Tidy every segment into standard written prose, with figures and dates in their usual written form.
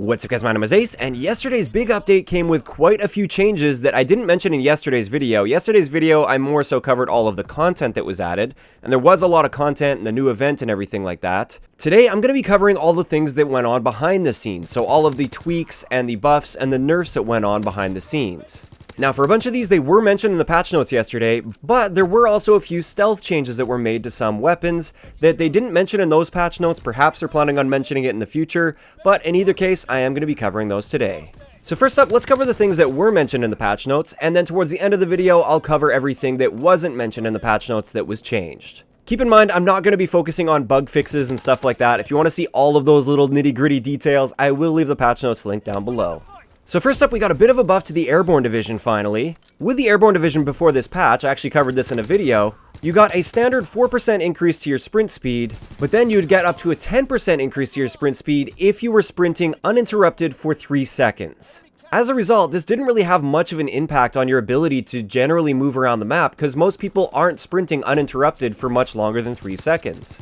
What's up guys, my name is Ace, and yesterday's big update came with quite a few changes that I didn't mention in yesterday's video. Yesterday's video, I more so covered all of the content that was added, and there was a lot of content and the new event and everything like that. Today, I'm going to be covering all the things that went on behind the scenes, so all of the tweaks and the buffs and the nerfs that went on behind the scenes. Now, for a bunch of these, they were mentioned in the patch notes yesterday, but there were also a few stealth changes that were made to some weapons that they didn't mention in those patch notes. Perhaps they're planning on mentioning it in the future, but in either case, I am going to be covering those today. So first up, let's cover the things that were mentioned in the patch notes, and then towards the end of the video, I'll cover everything that wasn't mentioned in the patch notes that was changed. Keep in mind, I'm not going to be focusing on bug fixes and stuff like that. If you want to see all of those little nitty-gritty details, I will leave the patch notes link down below. So first up, we got a bit of a buff to the Airborne division finally. With the Airborne division before this patch, I actually covered this in a video, you got a standard 4% increase to your sprint speed, but then you'd get up to a 10% increase to your sprint speed if you were sprinting uninterrupted for 3 seconds. As a result, this didn't really have much of an impact on your ability to generally move around the map because most people aren't sprinting uninterrupted for much longer than 3 seconds.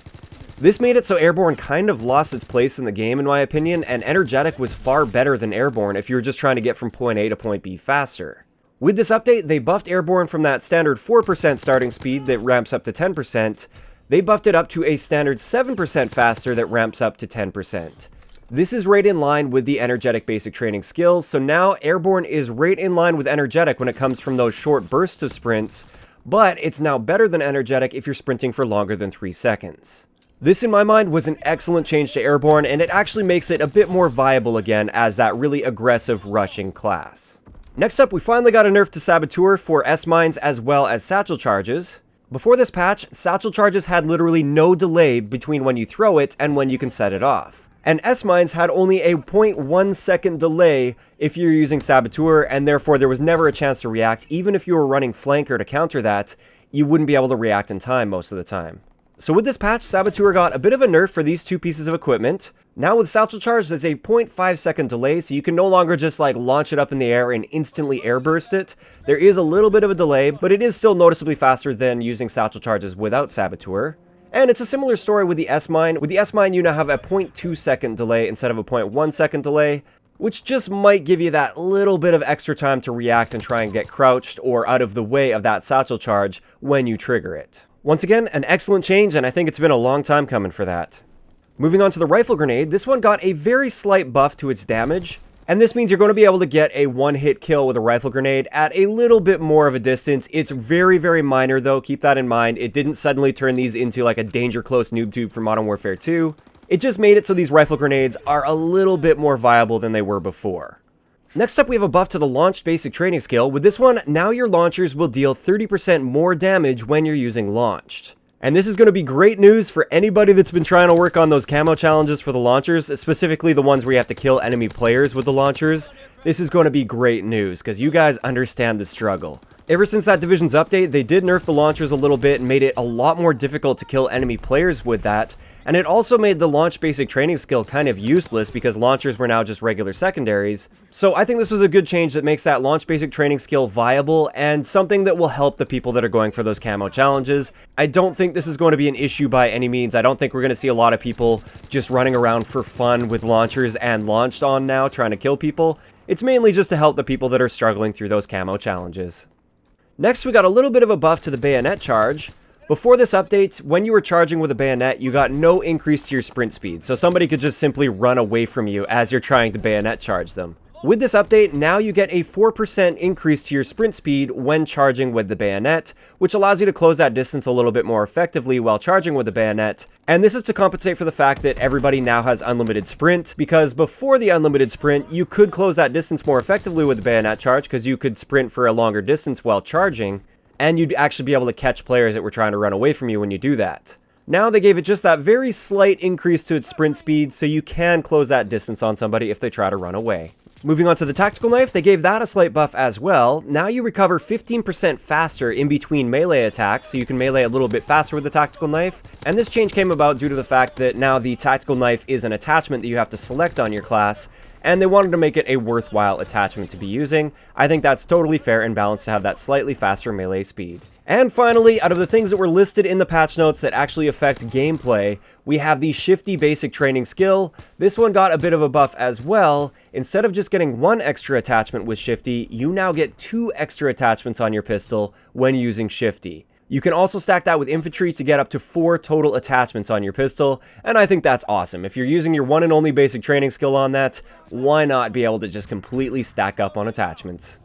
This made it so Airborne kind of lost its place in the game in my opinion, and Energetic was far better than Airborne if you were just trying to get from point A to point B faster. With this update, they buffed Airborne from that standard 4% starting speed that ramps up to 10%, they buffed it up to a standard 7% faster that ramps up to 10%. This is right in line with the Energetic basic training skills, so now Airborne is right in line with Energetic when it comes from those short bursts of sprints, but it's now better than Energetic if you're sprinting for longer than 3 seconds. This, in my mind, was an excellent change to Airborne, and it actually makes it a bit more viable again as that really aggressive rushing class. Next up, we finally got a nerf to Saboteur for S-mines as well as satchel charges. Before this patch, satchel charges had literally no delay between when you throw it and when you can set it off. And S-mines had only a 0.1 second delay if you're using Saboteur, and therefore there was never a chance to react. Even if you were running flanker to counter that, you wouldn't be able to react in time most of the time. So with this patch, Saboteur got a bit of a nerf for these two pieces of equipment. Now with Satchel Charge, there's a 0.5 second delay, so you can no longer just like launch it up in the air and instantly airburst it. There is a little bit of a delay, but it is still noticeably faster than using Satchel Charges without Saboteur. And it's a similar story with the S-Mine. With the S-Mine, you now have a 0.2 second delay instead of a 0.1 second delay, which just might give you that little bit of extra time to react and try and get crouched or out of the way of that Satchel Charge when you trigger it. Once again, an excellent change, and I think it's been a long time coming for that. Moving on to the Rifle Grenade, this one got a very slight buff to its damage, and this means you're going to be able to get a one-hit kill with a Rifle Grenade at a little bit more of a distance. It's very, very minor though, keep that in mind. It didn't suddenly turn these into like a danger close noob tube from Modern Warfare 2. It just made it so these Rifle Grenades are a little bit more viable than they were before. Next up, we have a buff to the Launched basic training skill. With this one, now your launchers will deal 30% more damage when you're using Launched. And this is going to be great news for anybody that's been trying to work on those camo challenges for the launchers, specifically the ones where you have to kill enemy players with the launchers. This is going to be great news, because you guys understand the struggle. Ever since that division's update, they did nerf the launchers a little bit and made it a lot more difficult to kill enemy players with that. And it also made the launch basic training skill kind of useless because launchers were now just regular secondaries. So I think this was a good change that makes that launch basic training skill viable and something that will help the people that are going for those camo challenges. I don't think this is going to be an issue by any means. I don't think we're going to see a lot of people just running around for fun with launchers and launched on now trying to kill people. It's mainly just to help the people that are struggling through those camo challenges. Next, we got a little bit of a buff to the bayonet charge. Before this update, when you were charging with a bayonet, you got no increase to your sprint speed, so somebody could just simply run away from you as you're trying to bayonet charge them. With this update, now you get a 4% increase to your sprint speed when charging with the bayonet, which allows you to close that distance a little bit more effectively while charging with the bayonet. And this is to compensate for the fact that everybody now has unlimited sprint, because before the unlimited sprint, you could close that distance more effectively with the bayonet charge, because you could sprint for a longer distance while charging, and you'd actually be able to catch players that were trying to run away from you when you do that. Now they gave it just that very slight increase to its sprint speed, so you can close that distance on somebody if they try to run away. Moving on to the tactical knife, they gave that a slight buff as well. Now you recover 15% faster in between melee attacks, so you can melee a little bit faster with the tactical knife. And this change came about due to the fact that now the tactical knife is an attachment that you have to select on your class, and they wanted to make it a worthwhile attachment to be using. I think that's totally fair and balanced to have that slightly faster melee speed. And finally, out of the things that were listed in the patch notes that actually affect gameplay, we have the Shifty Basic Training Skill. This one got a bit of a buff as well. Instead of just getting one extra attachment with Shifty, you now get 2 extra attachments on your pistol when using Shifty. You can also stack that with Infantry to get up to 4 total attachments on your pistol, and I think that's awesome. If you're using your one and only basic training skill on that, why not be able to just completely stack up on attachments?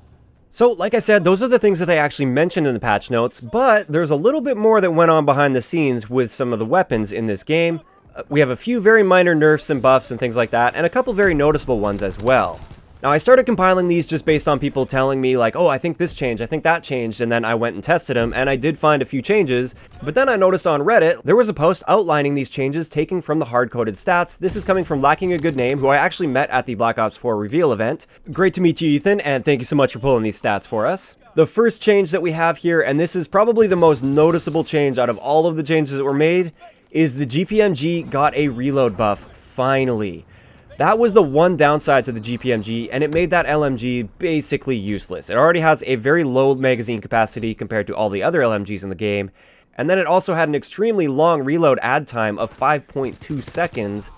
So, like I said, those are the things that they actually mentioned in the patch notes, but there's a little bit more that went on behind the scenes with some of the weapons in this game. We have a few very minor nerfs and buffs and things like that, and a couple very noticeable ones as well. Now, I started compiling these just based on people telling me like, oh, I think this changed, I think that changed, and then I went and tested them, and I did find a few changes, but then I noticed on Reddit, there was a post outlining these changes taken from the hard-coded stats. This is coming from Lacking a Good Name, who I actually met at the Black Ops 4 reveal event. Great to meet you, Ethan, and thank you so much for pulling these stats for us. The first change that we have here, and this is probably the most noticeable change out of all of the changes that were made, is the GPMG got a reload buff, finally. That was the one downside to the GPMG, and it made that LMG basically useless. It already has a very low magazine capacity compared to all the other LMGs in the game, and then it also had an extremely long reload add time of 5.2 seconds.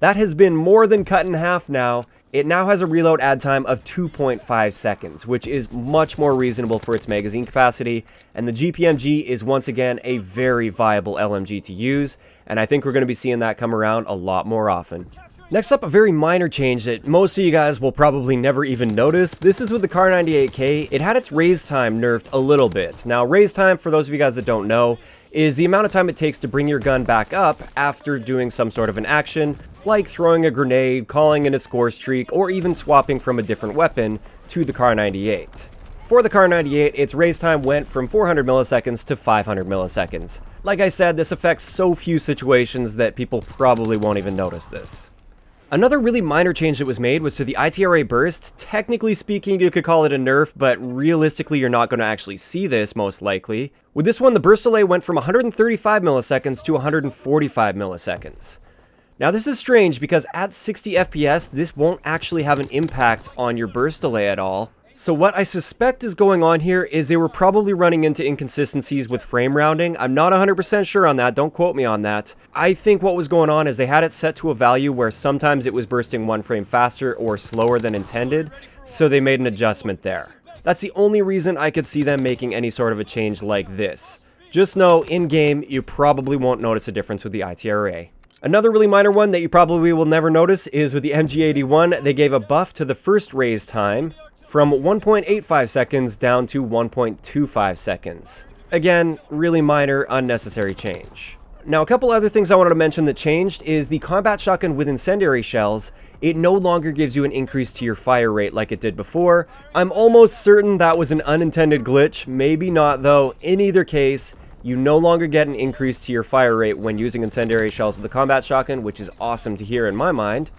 That has been more than cut in half now. It now has a reload add time of 2.5 seconds, which is much more reasonable for its magazine capacity, and the GPMG is once again a very viable LMG to use, and I think we're going to be seeing that come around a lot more often. Next up, a very minor change that most of you guys will probably never even notice. This is with the Car98k. It had its raise time nerfed a little bit. Now, raise time, for those of you guys that don't know, is the amount of time it takes to bring your gun back up after doing some sort of an action, like throwing a grenade, calling in a score streak, or even swapping from a different weapon to the Car98. For the Car98, its raise time went from 400 milliseconds to 500 milliseconds. Like I said, this affects so few situations that people probably won't even notice this. Another really minor change that was made was to the ITRA burst. Technically speaking, you could call it a nerf, but realistically, you're not going to actually see this, most likely. With this one, the burst delay went from 135 milliseconds to 145 milliseconds. Now, this is strange because at 60 FPS, this won't actually have an impact on your burst delay at all. So what I suspect is going on here is they were probably running into inconsistencies with frame rounding. I'm not 100% sure on that, don't quote me on that. I think what was going on is they had it set to a value where sometimes it was bursting 1 frame faster or slower than intended, so they made an adjustment there. That's the only reason I could see them making any sort of a change like this. Just know, in-game, you probably won't notice a difference with the ITRA. Another really minor one that you probably will never notice is with the MG81, they gave a buff to the first raise time, from 1.85 seconds down to 1.25 seconds. Again, really minor, unnecessary change. Now, a couple other things I wanted to mention that changed is the combat shotgun with incendiary shells. It no longer gives you an increase to your fire rate like it did before. I'm almost certain that was an unintended glitch, maybe not though. In either case, you no longer get an increase to your fire rate when using incendiary shells with the combat shotgun, which is awesome to hear in my mind.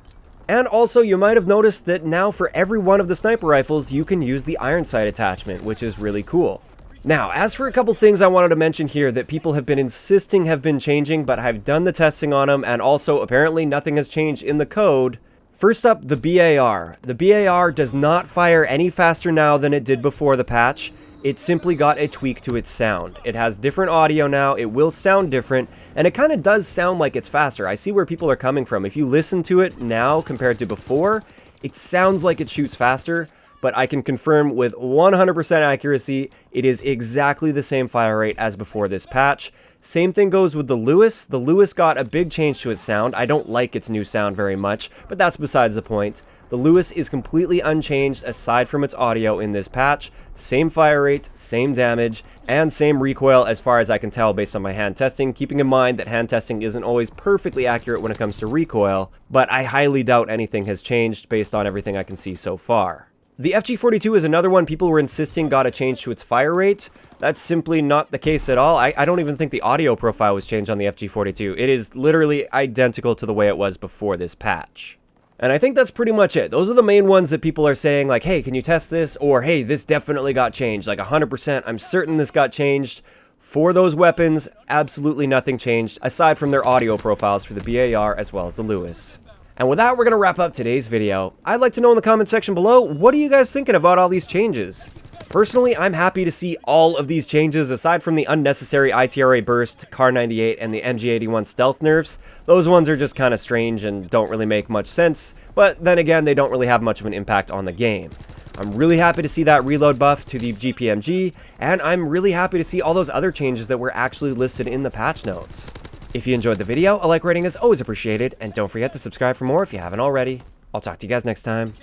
And also, you might have noticed that now for every one of the sniper rifles, you can use the iron sight attachment, which is really cool. Now, as for a couple things I wanted to mention here that people have been insisting have been changing, but I've done the testing on them, and also apparently nothing has changed in the code. First up, the BAR. The BAR does not fire any faster now than it did before the patch. It simply got a tweak to its sound. It has different audio now, it will sound different, and it kind of does sound like it's faster. I see where people are coming from. If you listen to it now compared to before, it sounds like it shoots faster, but I can confirm with 100% accuracy, it is exactly the same fire rate as before this patch. Same thing goes with the Lewis. The Lewis got a big change to its sound. I don't like its new sound very much, but that's besides the point. The Lewis is completely unchanged aside from its audio in this patch. Same fire rate, same damage, and same recoil as far as I can tell based on my hand testing, keeping in mind that hand testing isn't always perfectly accurate when it comes to recoil, but I highly doubt anything has changed based on everything I can see so far. The FG42 is another one people were insisting got a change to its fire rate. That's simply not the case at all. I don't even think the audio profile was changed on the FG42. It is literally identical to the way it was before this patch. And I think that's pretty much it. Those are the main ones that people are saying like, hey, can you test this? Or hey, this definitely got changed. Like 100%, I'm certain this got changed. For those weapons, absolutely nothing changed aside from their audio profiles for the BAR as well as the Lewis. And with that, we're going to wrap up today's video. I'd like to know in the comment section below, what are you guys thinking about all these changes? Personally, I'm happy to see all of these changes aside from the unnecessary ITRA burst, Car98, and the MG81 stealth nerfs. Those ones are just kind of strange and don't really make much sense, but then again, they don't really have much of an impact on the game. I'm really happy to see that reload buff to the GPMG, and I'm really happy to see all those other changes that were actually listed in the patch notes. If you enjoyed the video, a like rating is always appreciated, and don't forget to subscribe for more if you haven't already. I'll talk to you guys next time.